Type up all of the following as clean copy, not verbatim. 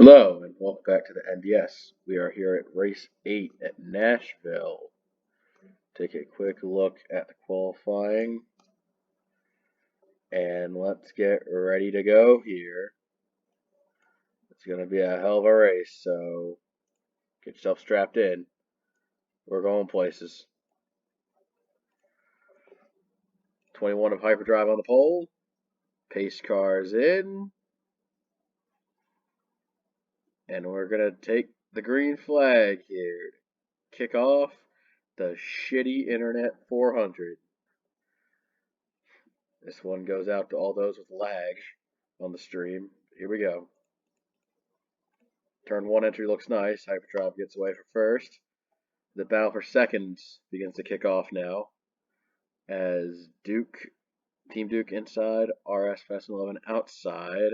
Hello and welcome back to the NDS. We are here at race 8 at Nashville. Take a quick look at the qualifying and let's get ready to go here. It's going to be a hell of a race, so get yourself strapped in. We're going places. 21 of Hyperdrive on the pole. Pace cars in. And we're going to take the green flag here to kick off the shitty Internet 400. This one goes out to all those with lag on the stream. Here we go. Turn 1 entry looks nice. Hyperdrive gets away for first. The battle for second begins to kick off now as Team Duke inside, RS Fast 11 outside.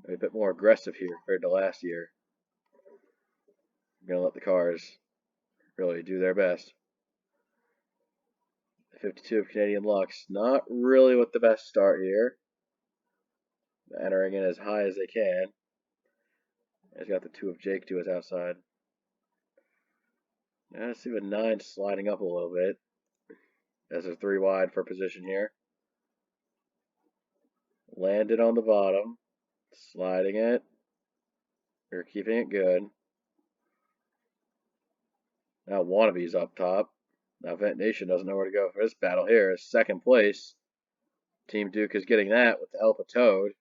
A bit more aggressive here compared to last year. I'm going to let the cars really do their best. 52 of Canadian Lux, not really with the best start here. Entering in as high as they can. He's got the 2 of Jake to his outside. Now let's see the 9 sliding up a little bit. As a 3 wide for position here. Landed on the bottom. Sliding it. We're keeping it good. Now Wannabe's up top. Now Vent Nation doesn't know where to go for this battle here. Second place. Team Duke is getting that with the help of Toad.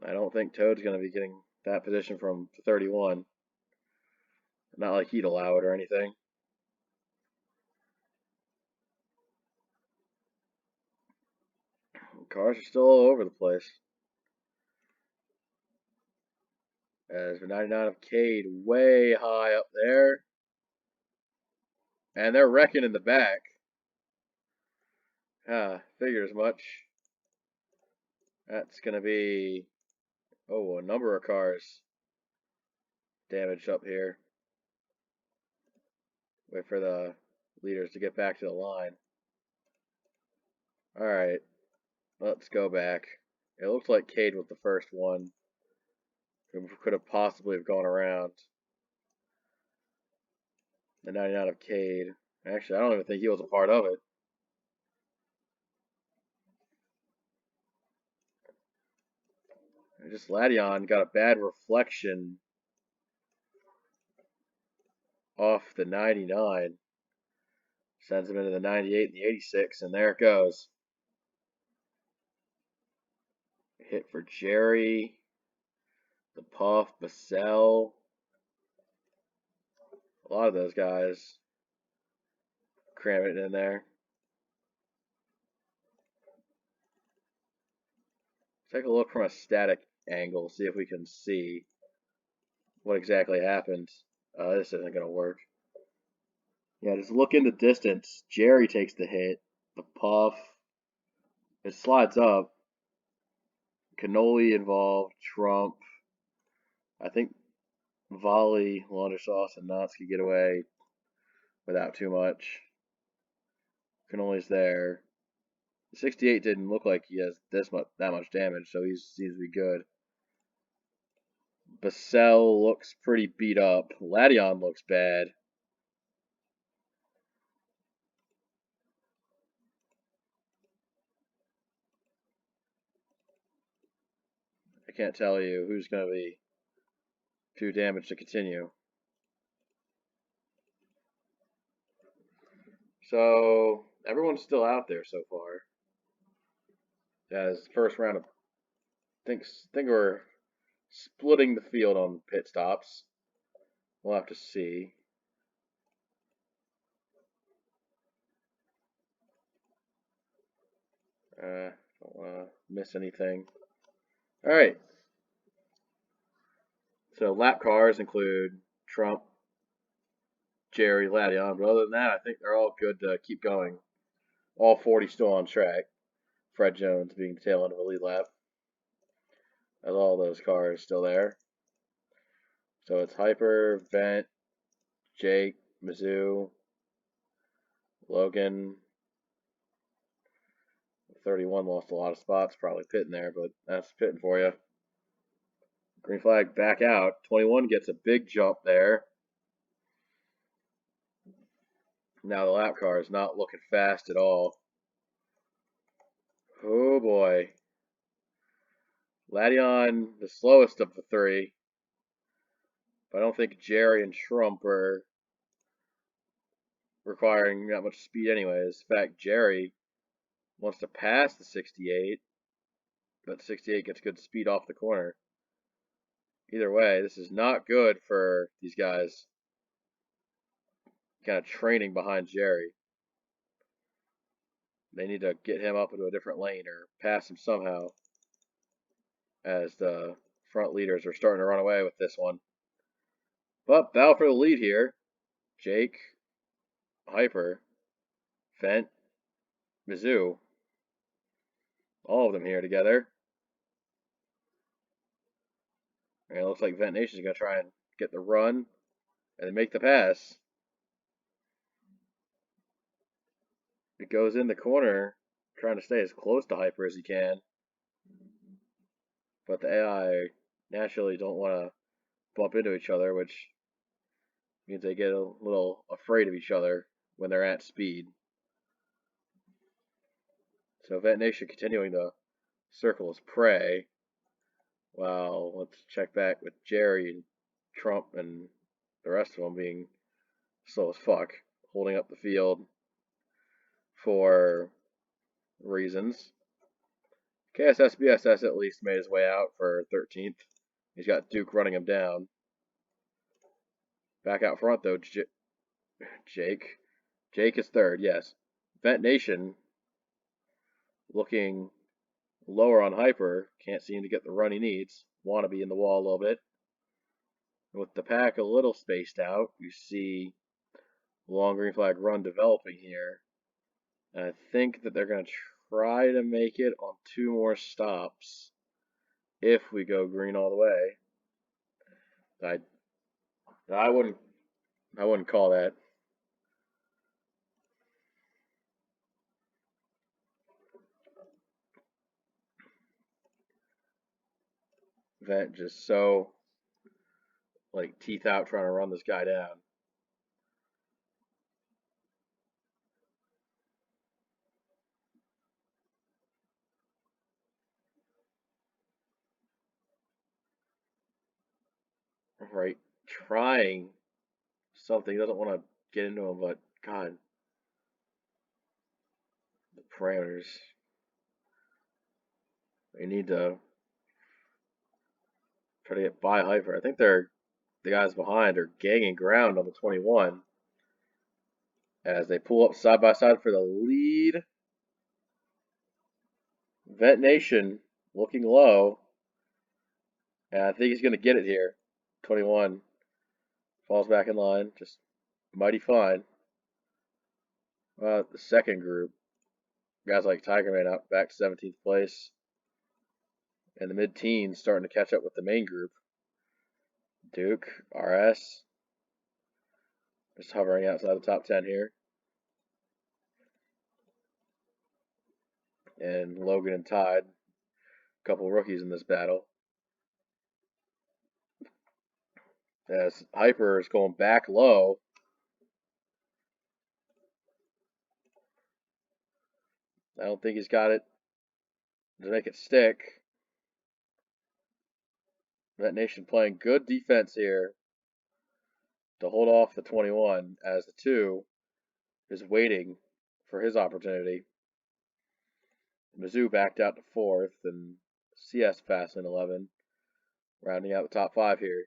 I don't think Toad's going to be getting that position from 31. Not like he'd allow it or anything. Cars are still all over the place. As the 99 of Cade way high up there. And they're wrecking in the back. Figured as much. That's going to be, a number of cars damaged up here. Wait for the leaders to get back to the line. Alright, let's go back. It looks like Cade was the first one. Who could have possibly have gone around. The 99 of Cade. Actually, I don't even think he was a part of it. Just Ladion got a bad reflection off the 99. Sends him into the 98 and the 86, and there it goes. Hit for Jerry, the Puff, Bassell. A lot of those guys cram it in there. Take a look from a static angle, see if we can see what exactly happened. This isn't going to work. Yeah, just look in the distance. Jerry takes the hit. The Puff. It slides up. Cannoli involved. Trump. I think Volley, Launder Sauce, and Notsky get away without too much. Cannoli's there. The 68 didn't look like he has that much damage, so he seems to be good. Bassell looks pretty beat up. Ladion looks bad. I can't tell you who's going to be too damaged to continue. So, everyone's still out there so far. As first round of, think we're splitting the field on pit stops. We'll have to see. Don't want to miss anything. All right. So lap cars include Trump, Jerry, Ladion, but other than that, I think they're all good to keep going. All 40 still on track. Fred Jones being the tail end of a lead lap. As all those cars still there. So it's Hyper, Vent, Jake, Mizzou, Logan. 31 lost a lot of spots, probably pitting there, but that's pitting for you. Green flag back out. 21 gets a big jump there. Now the lap car is not looking fast at all. Oh boy. Ladion, the slowest of the three. But I don't think Jerry and Trump are requiring that much speed anyways. In fact, Jerry wants to pass the 68, but the 68 gets good speed off the corner. Either way, this is not good for these guys. Kind of training behind Jerry. They need to get him up into a different lane or pass him somehow, as the front leaders are starting to run away with this one. But battle for the lead here. Jake, Hyper, Fent, Mizzou. All of them here together. And it looks like Vent Nation is going to try and get the run and then make the pass. It goes in the corner, trying to stay as close to Hyper as he can. But the AI naturally don't want to bump into each other, which means they get a little afraid of each other when they're at speed. So Vent Nation continuing to circle his prey. Well, let's check back with Jerry and Trump and the rest of them being slow as fuck, holding up the field for reasons. KSSBSS at least made his way out for 13th. He's got Duke running him down. Back out front though, Jake. Jake is third, yes. Vent Nation looking lower on Hyper. Can't seem to get the run he needs. Want to be in the wall a little bit. With the pack a little spaced out, you see long green flag run developing here. And I think that they're going to try to make it on 2 more stops if we go green all the way. I wouldn't call that. Vent just so like teeth out trying to run this guy down. Right, trying something. He doesn't want to get into him, but God, the parameters. They need to try to get by Hyper. I think the guys behind are gaining ground on the 21 as they pull up side by side for the lead. Vent Nation looking low, and I think he's going to get it here. 21 falls back in line, just mighty fine. The second group, guys like Tiger Man out back to 17th place, and the mid-teens starting to catch up with the main group. Duke, RS, just hovering outside the top 10 here. And Logan and Tide, a couple rookies in this battle. As Hyper is going back low. I don't think he's got it to make it stick. That Nation playing good defense here to hold off the 21 as the 2 is waiting for his opportunity. Mizzou backed out to 4th and CS fast in 11, rounding out the top 5 here.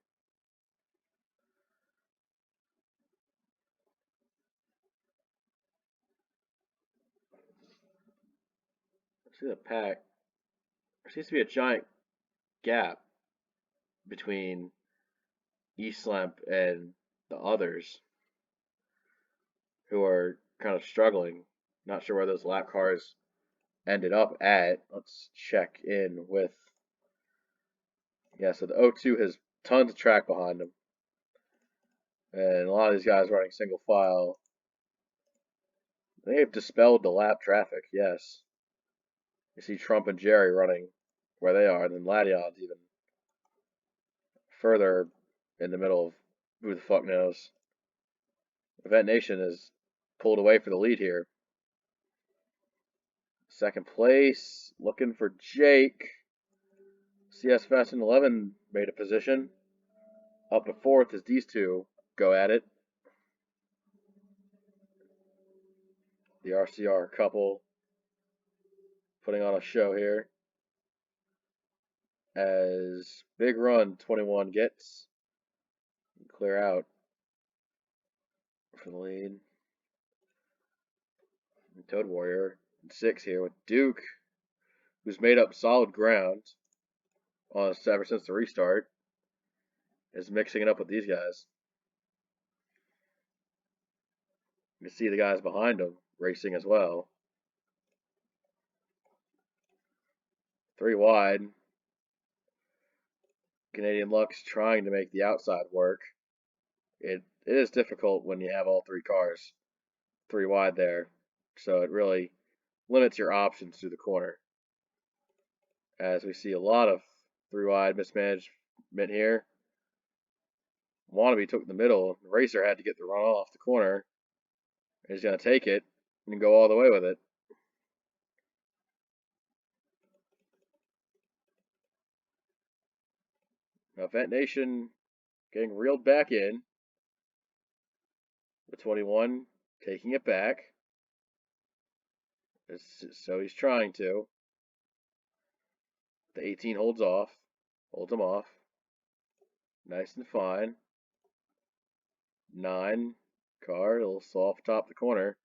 See the pack. There seems to be a giant gap between Eastlamp and the others who are kind of struggling. Not sure where those lap cars ended up at. Let's check in with. Yeah, so the 02 has tons of track behind them. And a lot of these guys running single file. They've dispelled the lap traffic, yes. You see Trump and Jerry running where they are, and then Ladion's even further in the middle of who the fuck knows. Event Nation is pulled away for the lead here. Second place, looking for Jake. CS Fast and 11 made a position. Up to fourth as these two go at it. The RCR couple putting on a show here. As Big Run 21 gets clear out for the lead. And Toad Warrior in 6 here with Duke, who's made up solid ground ever since the restart, is mixing it up with these guys. You can see the guys behind him racing as well. 3 wide. Canadian Lux trying to make the outside work. It is difficult when you have all 3 cars 3 wide there, so it really limits your options through the corner. As we see a lot of 3 wide mismanagement here. Wannabe took the middle. The racer had to get the run off the corner. He's going to take it and go all the way with it. Now, Event Nation getting reeled back in. The 21 taking it back. So he's trying to. The 18 holds him off. Nice and fine. 9 car, a little soft top the corner.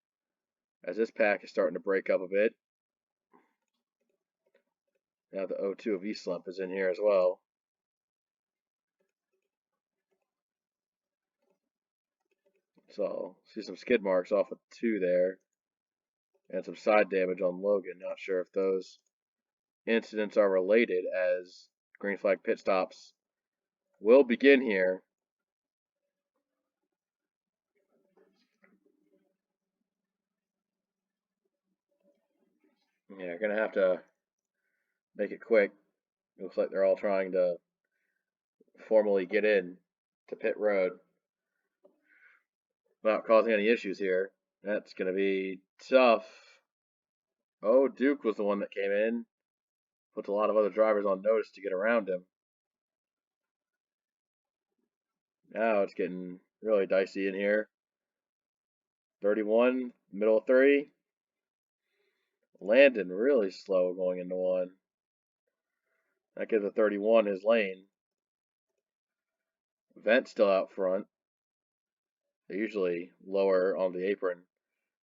As this pack is starting to break up a bit. Now the O2 of E-Slump is in here as well. So, see some skid marks off of 2 there. And some side damage on Logan. Not sure if those incidents are related, as green flag pit stops will begin here. Yeah, gonna have to make it quick. It looks like they're all trying to formally get in to pit road without causing any issues here. That's gonna be tough. Oh, Duke was the one that came in. Puts a lot of other drivers on notice to get around him. Now it's getting really dicey in here. 31, middle of 3. Landon really slow going into 1. That gives a 31 his lane. Vent still out front. They're usually lower on the apron.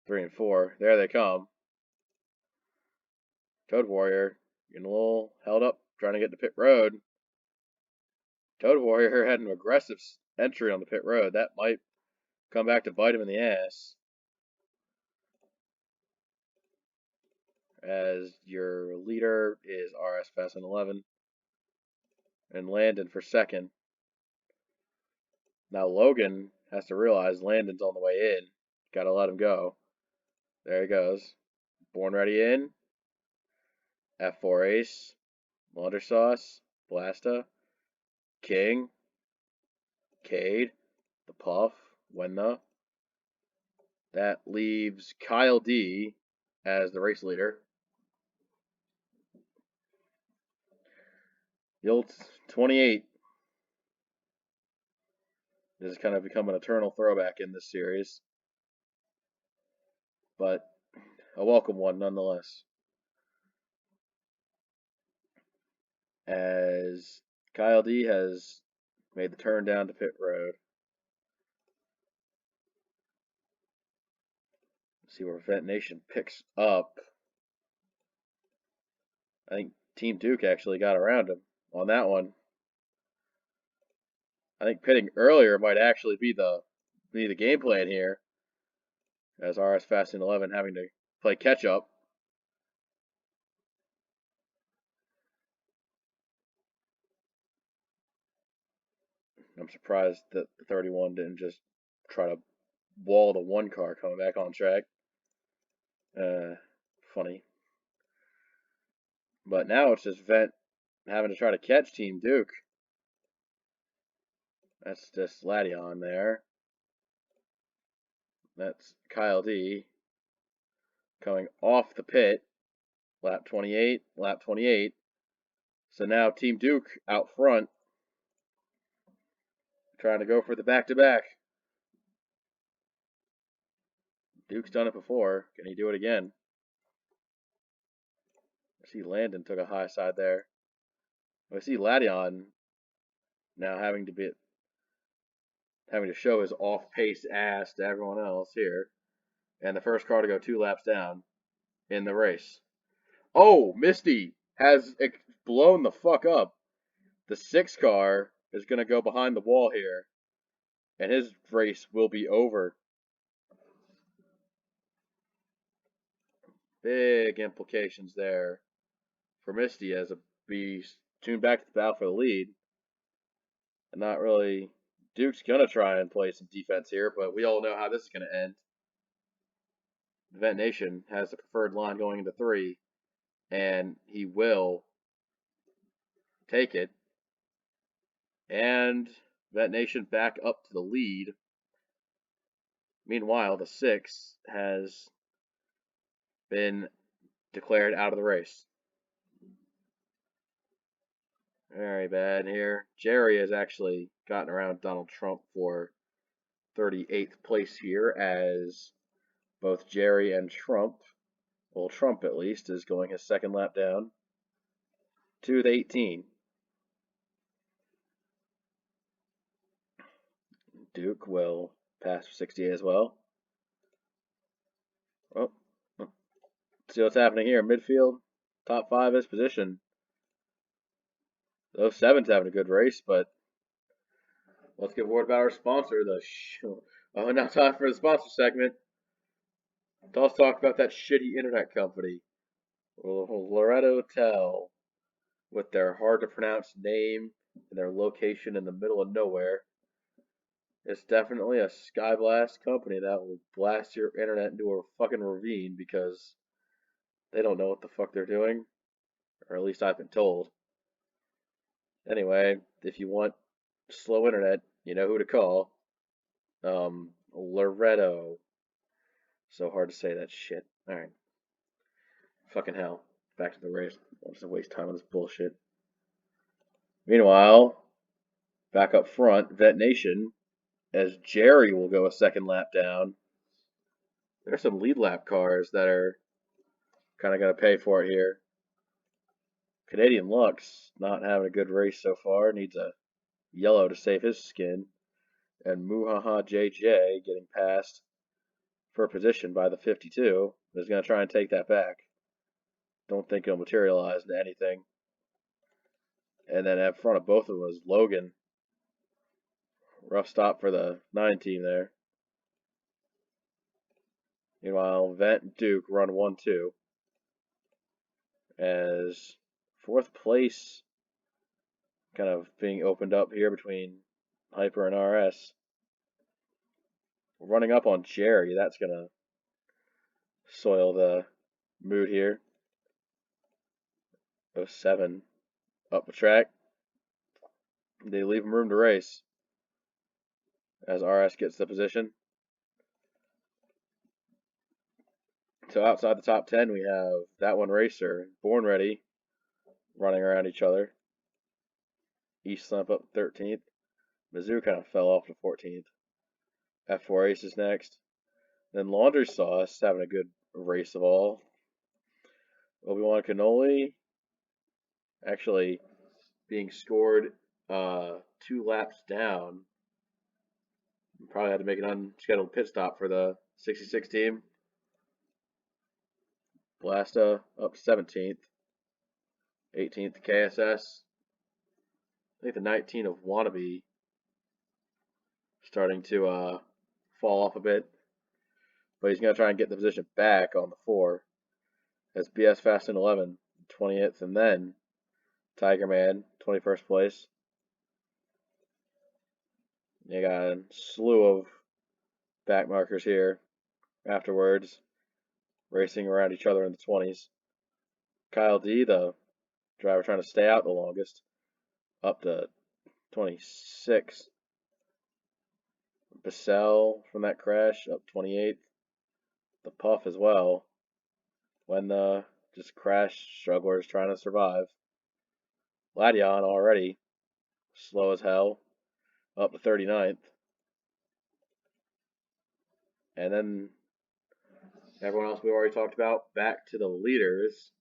3 and 4. There they come. Toad Warrior getting a little held up trying to get to pit road. Toad Warrior had an aggressive entry on the pit road. That might come back to bite him in the ass. As your leader is RS Fast and 11. And Landon for second. Now Logan has to realize Landon's on the way in. Gotta let him go. There he goes. Born Ready in. F4 Ace. Wonder Sauce. Blasta. King. Cade. The Puff. Wenna. That leaves Kyle D as the race leader. The old 28 has kind of become an eternal throwback in this series, but a welcome one nonetheless. As Kyle D has made the turn down to pit road. Let's see where Vent Nation picks up. I think Team Duke actually got around him on that one. I think pitting earlier might actually be the game plan here, as RS Fast and 11 having to play catch up. I'm surprised that the 31 didn't just try to wall the 1 car coming back on track. Funny. But now it's just Vent having to try to catch Team Duke. That's just Ladion there. That's Kyle D coming off the pit. Lap 28, lap 28. So now Team Duke out front, trying to go for the back-to-back. Duke's done it before. Can he do it again? I see Landon took a high side there. I see Ladion now having to show his off-pace ass to everyone else here. And the first car to go 2 laps down in the race. Oh, Misty has blown the fuck up. The 6 car is going to go behind the wall here. And his race will be over. Big implications there for Misty as a beast tuned back to the battle for the lead. And not really. Duke's going to try and play some defense here, but we all know how this is going to end. Vet Nation has the preferred line going into 3, and he will take it. And Vet Nation back up to the lead. Meanwhile, the 6 has been declared out of the race. Very bad here. Jerry has actually gotten around Donald Trump for 38th place here, as both Jerry and Trump, well, Trump at least, is going his second lap down to the 18. Duke will pass for 68 as well. Oh, see what's happening here. Midfield, top 5 is position. Those 7's having a good race, but let's get a word about our sponsor. Now time for the sponsor segment. Let's talk about that shitty internet company, Loretto Tel, with their hard to pronounce name and their location in the middle of nowhere. It's definitely a Skyblast company that will blast your internet into a fucking ravine because they don't know what the fuck they're doing, or at least I've been told. Anyway, if you want slow internet, you know who to call. Loretto. So hard to say that shit. Alright. Fucking hell. Back to the race. I'm just waste time on this bullshit. Meanwhile, back up front, Vet Nation, as Jerry will go a second lap down. There's some lead lap cars that are kind of going to pay for it here. Canadian Lux not having a good race so far. Needs a yellow to save his skin. And Muhaha JJ getting passed for position by the 52 is going to try and take that back. Don't think it'll materialize into anything. And then in front of both of them was Logan. Rough stop for the 9 team there. Meanwhile, Vent and Duke run 1-2. As 4th place kind of being opened up here between Hyper and RS. Running up on Jerry, that's going to soil the mood here. 07 up the track. They leave him room to race as RS gets the position. So outside the top 10, we have that one racer, Born Ready, running around each other. East Slump up 13th. Mizzou kind of fell off to 14th. F4 Ace is next. Then Laundry Sauce having a good race of all. Obi-Wan Cannoli actually being scored 2 laps down. Probably had to make an unscheduled pit stop for the 66 team. Blasta up 17th. 18th KSS. I think the 19 of Wannabe starting to fall off a bit. But he's going to try and get the position back on the 4. As BS Fast in 11, 20th, and then Tiger Man, 21st place. You got a slew of back markers here afterwards, racing around each other in the 20s. Kyle D, the driver trying to stay out the longest, up to 26. Bissell from that crash up 28th. The Puff as well. When the just crash strugglers trying to survive. Ladion already slow as hell, up to 39th. And then everyone else we already talked about, back to the leaders.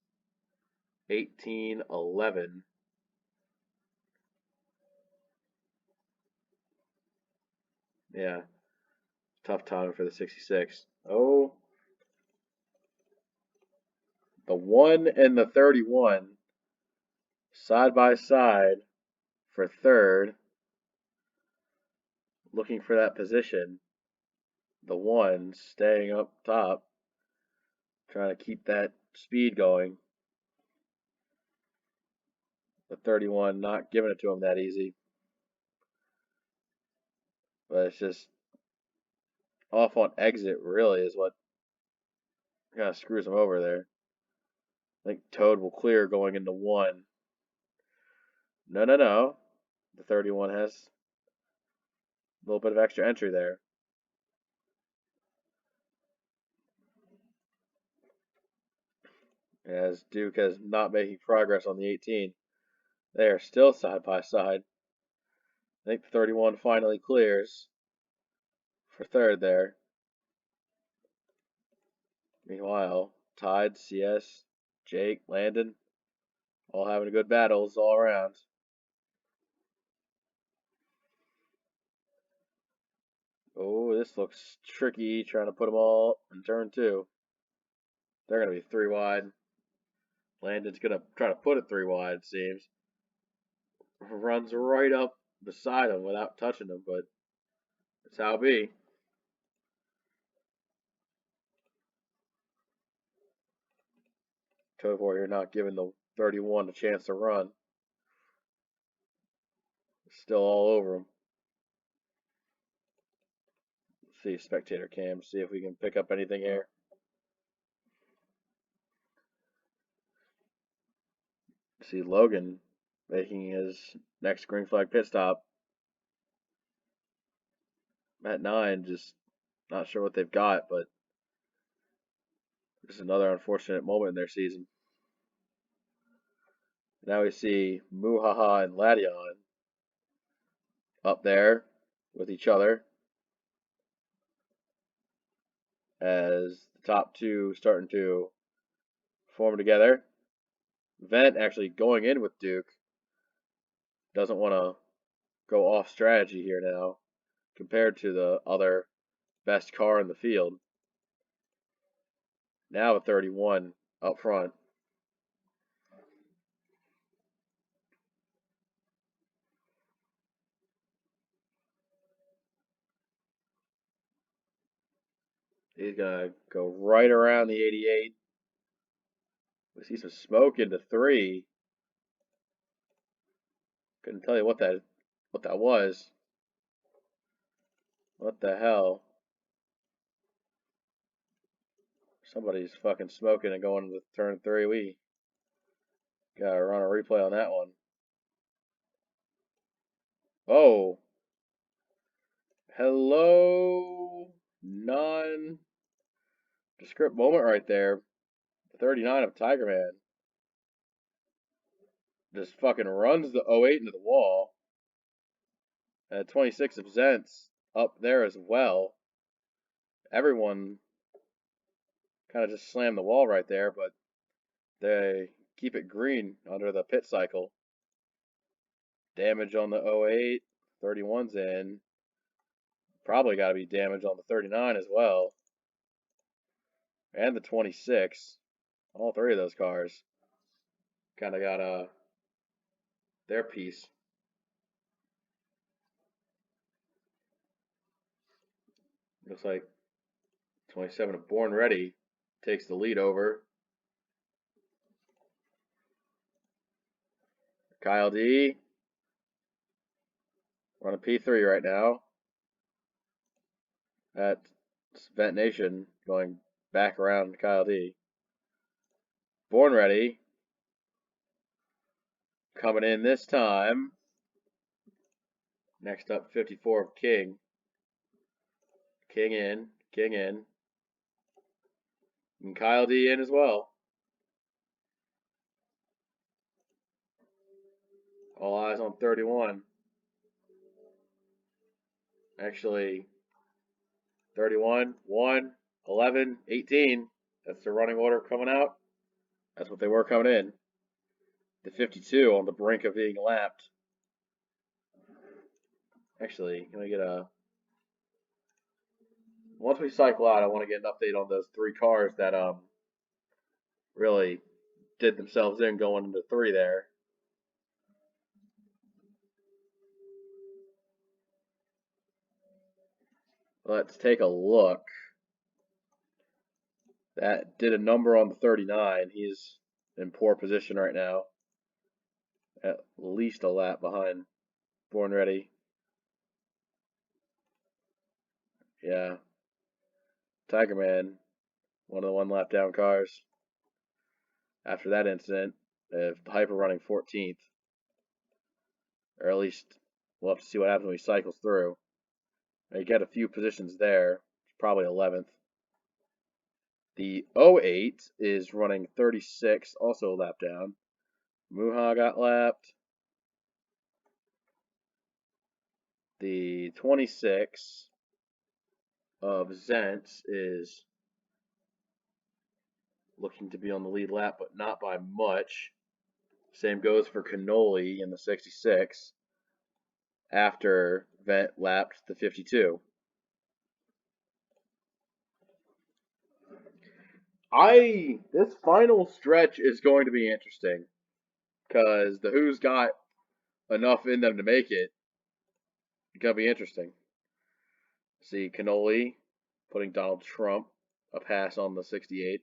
18-11. Yeah, tough time for the 66. Oh, the 1 and the 31 side by side for third, looking for that position. The 1 staying up top, trying to keep that speed going. The 31 not giving it to him that easy. But it's just off on exit, really, is what kind of screws him over there. I think Toad will clear going into 1. No, no, no. The 31 has a little bit of extra entry there. As Duke is not making progress on the 18. They are still side by side. I think the 31 finally clears for third there. Meanwhile, Tide, CS, Jake, Landon, all having good battles all around. Oh, this looks tricky, trying to put them all in turn 2. They're going to be 3 wide. Landon's going to try to put it 3 wide, it seems. Runs right up beside him without touching him, but it's how it be. Toad Warrior not giving the 31 a chance to run. Still all over him. Let's see spectator cam, see if we can pick up anything here. See Logan making his next green flag pit stop. At 9, just not sure what they've got, but just another unfortunate moment in their season. Now we see Muhaha and Ladion up there with each other as the top 2 starting to form together. Vent actually going in with Duke. Doesn't want to go off strategy here now compared to the other best car in the field. Now a 31 up front. He's going to go right around the 88. We see some smoke into 3. Couldn't tell you what that was. What the hell? Somebody's fucking smoking and going to turn 3. We gotta run a replay on that one. Oh. Hello. Non-descript moment right there. 39 of Tiger Man. Just fucking runs the 08 into the wall. And 26 of Zents up there as well. Everyone kind of just slammed the wall right there, but they keep it green under the pit cycle. Damage on the 08. 31's in. Probably got to be damage on the 39 as well. And the 26. All 3 of those cars kind of got their piece. Looks like 27 of Born Ready takes the lead over. Kyle D. We're on a P3 right now. At Vent Nation going back around Kyle D. Born Ready coming in this time. Next up, 54 of King. King in. King in. And Kyle D in as well. All eyes on 31. Actually, 31, 1, 11, 18. That's the running order coming out. That's what they were coming in. The 52 on the brink of being lapped. Actually, can we get a... Once we cycle out, I want to get an update on those three cars that really did themselves in going into 3 there. Let's take a look. That did a number on the 39. He's in poor position right now. At least a lap behind Born Ready. Yeah. Tiger Man, one of the 1 lap down cars. After that incident, if Hyper running 14th, or at least we'll have to see what happens when he cycles through. You get a few positions there, probably 11th. The 08 is running 36, also a lap down. Muha got lapped. The 26 of Zentz is looking to be on the lead lap, but not by much. Same goes for Cannoli in the 66 after Vent lapped the 52. This final stretch is going to be interesting because the Who's got enough in them to make it. It's gonna be interesting. See Cannoli putting Donald Trump a pass on the 68,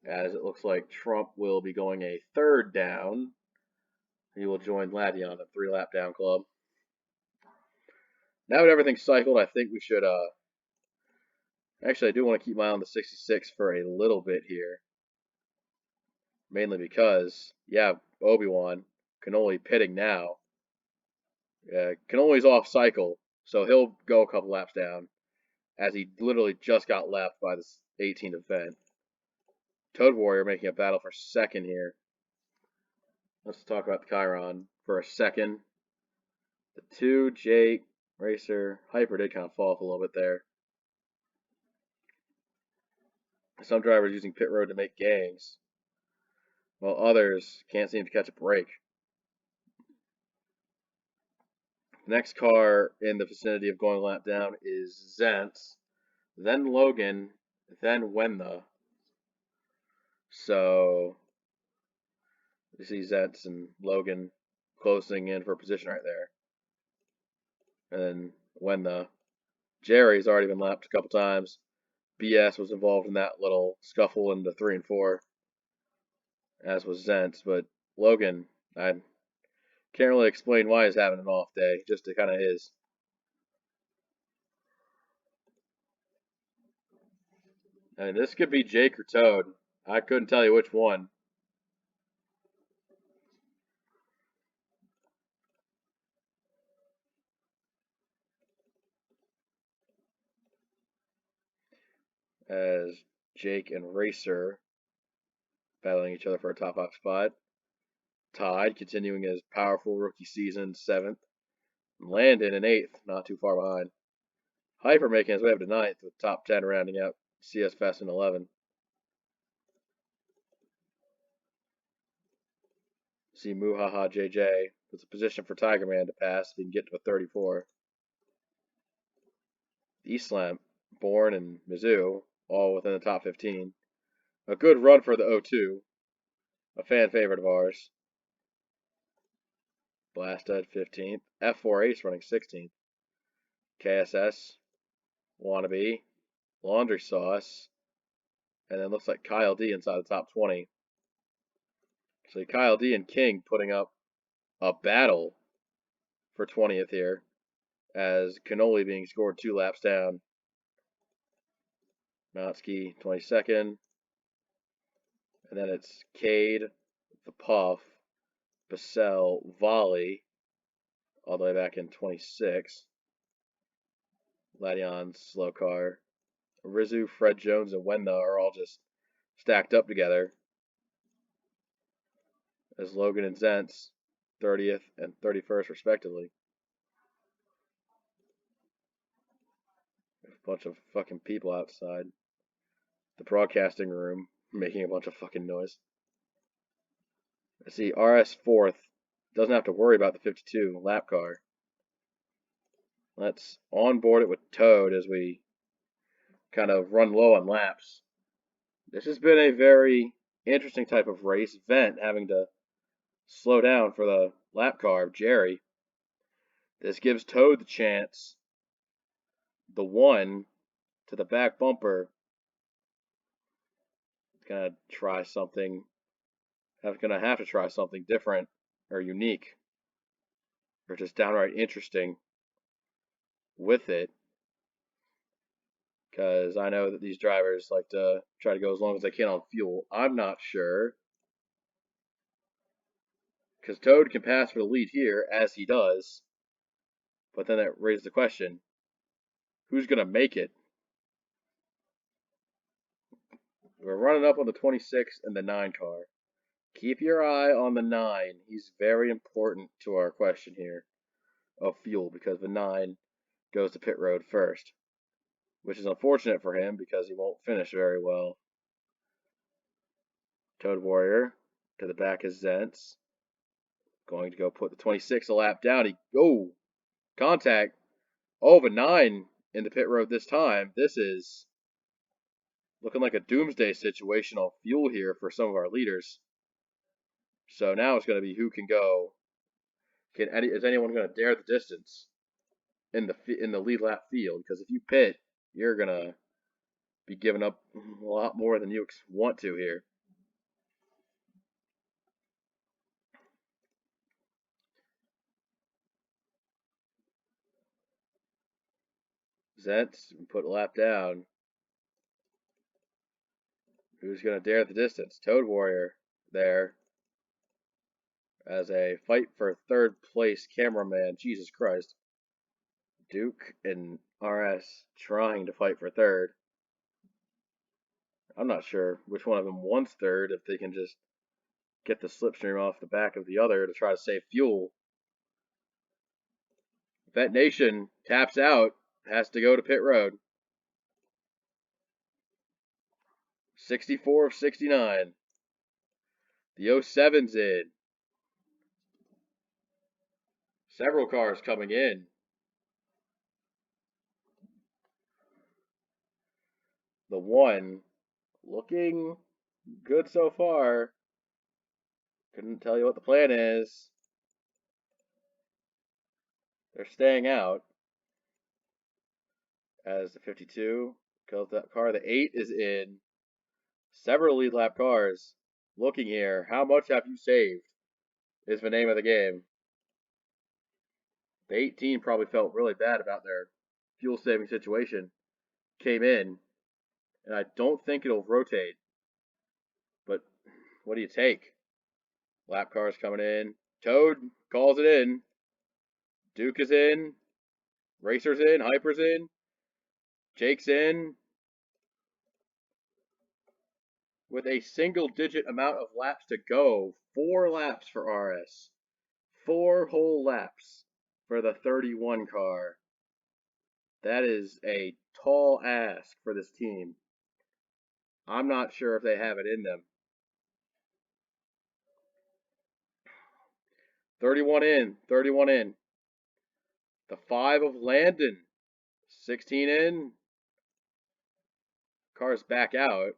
as it looks like Trump will be going a 3rd down. He will join Latian, a 3 lap down club. Now that everything's cycled, I think we should actually I do want to keep my eye on the 66 for a little bit here. Mainly because, yeah, Obi-Wan, Cannoli pitting now. Cannoli's off cycle, so he'll go a couple laps down, as he literally just got lapped by the 18th event. Toad Warrior making a battle for 2nd here. Let's talk about the Chiron for a second. The 2, Jake, Racer, Hyper did kind of fall off a little bit there. Some drivers using pit road to make gangs, while others can't seem to catch a break. The next car in the vicinity of going lap down is Zentz, then Logan, then Wenna. So you see Zentz and Logan closing in for a position right there. And then Wenna. Jerry's already been lapped a couple times. BS was involved in that little scuffle into 3 and 4, as was Zentz. But Logan, I can't really explain why he's having an off day. Just it kind of is. I mean, this could be Jake or Toad. I couldn't tell you which one. As Jake and Racer battling each other for a top 5 spot. Todd continuing his powerful rookie season, 7th. Landon in 8th, not too far behind. Hyper making his way up to 9th, with top 10 rounding out CS Fest in 11. See Muhaha JJ with a position for Tiger Man to pass if he can get to a 34. Eastlamp, Bourne, and Mizzou all within the top 15. A good run for the 02, a fan favorite of ours. Blasted 15th. F4 Ace running 16th. KSS, Wannabe, Laundry Sauce, and then looks like Kyle D inside the top 20. So Kyle D and King putting up a battle for 20th here, as Cannoli being scored 2 laps down. Notsky 22nd. And then it's Cade, the Puff, Bassell, Volley, all the way back in 26. Ladion's slow car. Rizu, Fred Jones, and Wenda are all just stacked up together. As Logan and Zentz, 30th and 31st respectively. A bunch of fucking people outside the broadcasting room making a bunch of fucking noise. I see RS 4th. Doesn't have to worry about the 52 lap car. Let's onboard it with Toad as we kind of run low on laps. This has been a very interesting type of race. Vent having to slow down for the lap car of Jerry. This gives Toad the chance. The one to the back bumper. Gonna try something. Gonna have to try something different or unique or just downright interesting with it. Because I know that these drivers like to try to go as long as they can on fuel. I'm not sure. Because Toad can pass for the lead here, as he does. But then that raises the question, who's going to make it? We're running up on the 26 and the 9 car. Keep your eye on the 9. He's very important to our question here of fuel because the 9 goes to pit road first, which is unfortunate for him because he won't finish very well. Toad Warrior to the back is Zentz. Going to go put the 26 a lap down. Contact. Oh, the 9 in the pit road this time. This is looking like a doomsday situation on fuel here for some of our leaders. So now it's going to be who can go. Is anyone going to dare the distance in the lead lap field? Because if you pit, you're going to be giving up a lot more than you want to here. Zentz put a lap down. Who's going to dare the distance? Toad Warrior there as a fight for third place cameraman. Jesus Christ. Duke and RS trying to fight for third. I'm not sure which one of them wants third if they can just get the slipstream off the back of the other to try to save fuel. Vet Nation taps out, has to go to pit road. 64 of 69. The 07's in. Several cars coming in. The 1 looking good so far. Couldn't tell you what the plan is. They're staying out as the 52 kills that car. The 8 is in. Several lead lap cars looking here. How much have you saved is the name of the game. The 18 probably felt really bad about their fuel saving situation. Came in, and I don't think it'll rotate. But what do you take? Lap cars coming in. Toad calls it in. Duke is in. Racer's in. Hyper's in. Jake's in. With a single-digit amount of laps to go. 4 laps for RS. 4 whole laps for the 31 car. That is a tall ask for this team. I'm not sure if they have it in them. 31 in, 31 in. The 5 of Landon, 16 in. Cars back out.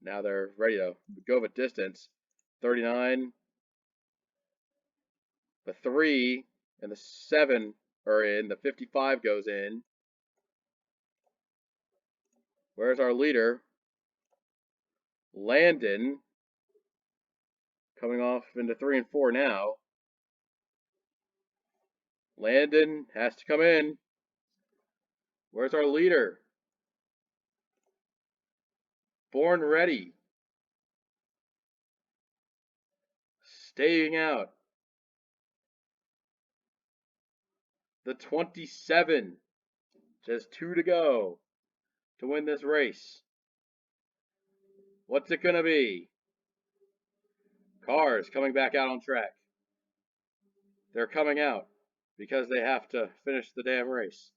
Now they're ready to go the distance. 39. The 3 and the 7 are in. The 55 goes in. Where's our leader? Landon. Coming off into 3 and 4 now. Landon has to come in. Where's our leader? Born ready. Staying out. The 27. Just 2 to go to win this race. What's it going to be? Cars coming back out on track. They're coming out because they have to finish the damn race.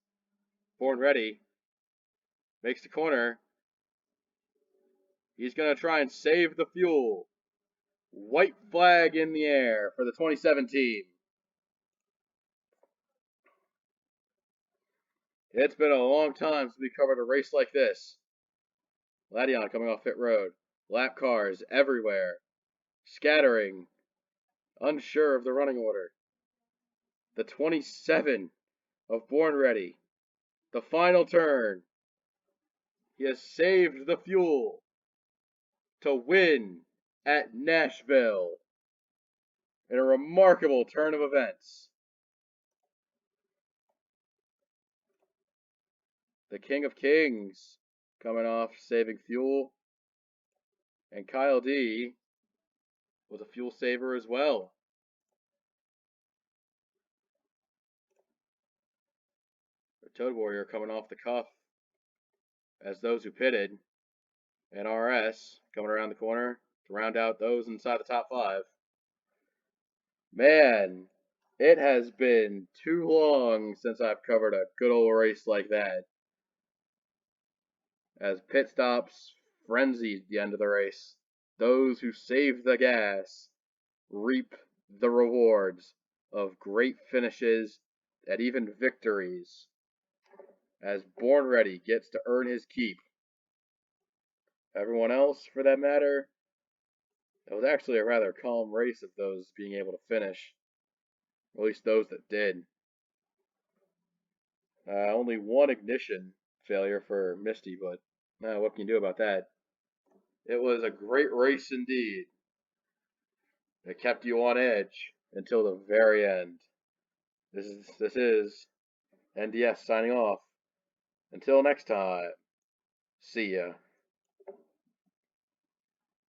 Born Ready makes the corner. He's going to try and save the fuel. White flag in the air for the 2017. It's been a long time since we covered a race like this. Ladion coming off pit road. Lap cars everywhere. Scattering. Unsure of the running order. The 27 of Born Ready. The final turn. He has saved the fuel to win at Nashville in a remarkable turn of events. The King of Kings coming off saving fuel. And Kyle D was a fuel saver as well. The Toad Warrior coming off the cuff as those who pitted. And RS coming around the corner to round out those inside the top 5. Man, it has been too long since I've covered a good old race like that. As pit stops frenzied the end of the race, those who save the gas reap the rewards of great finishes and even victories, as Born Ready gets to earn his keep. Everyone else, for that matter, it was actually a rather calm race of those being able to finish, at least those that did. Only one ignition failure for Misty, but what can you do about that? It was a great race indeed. It kept you on edge until the very end. This is NDS signing off. Until next time, see ya.